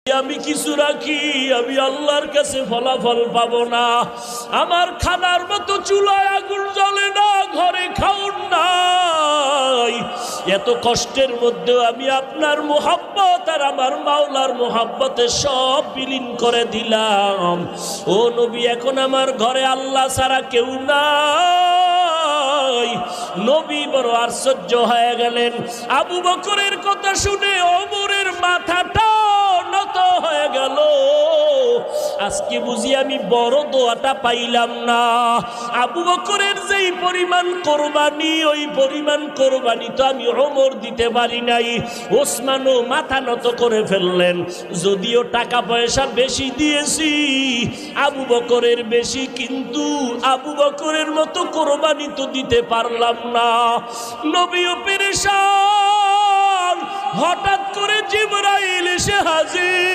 আমি কিছু রাখি, আমি আল্লাহর কাছে ফলাফল পাবো না। আমার খানার মতো চুলায় আগুন জ্বলে না, ঘরে খাউন নাই। এত কষ্টের মধ্যেও আমি আপনার মোহাব্বত আর আমার মাওলার মোহাব্বতে সব বিলীন করে দিলাম। ও নবী, এখন আমার ঘরে আল্লাহ ছাড়া কেউ নাই। নবী বড় আশ্চর্য হয়ে গেলেন। আবু বকরের কথা শুনে ওমরের মাথাটা নত হয়ে গেল। আজকে বুঝি আমি বড় দোয়াটা পাইলাম না। আবু বকরের যেই পরিমাণ কোরবানি, ওই পরিমাণ কোরবানি তো আমি ওমর দিতে পারি নাই। ওসমানও মাথা নত করে ফেললেন। যদিও টাকা পয়সা বেশি দিয়েছি, আবু বকরের বেশি, কিন্তু আবু বকরের মতো কোরবানি তো দিতে পারলাম না। নবীও পেরেশান। হঠাৎ করে জিবরাইল এসে হাজির।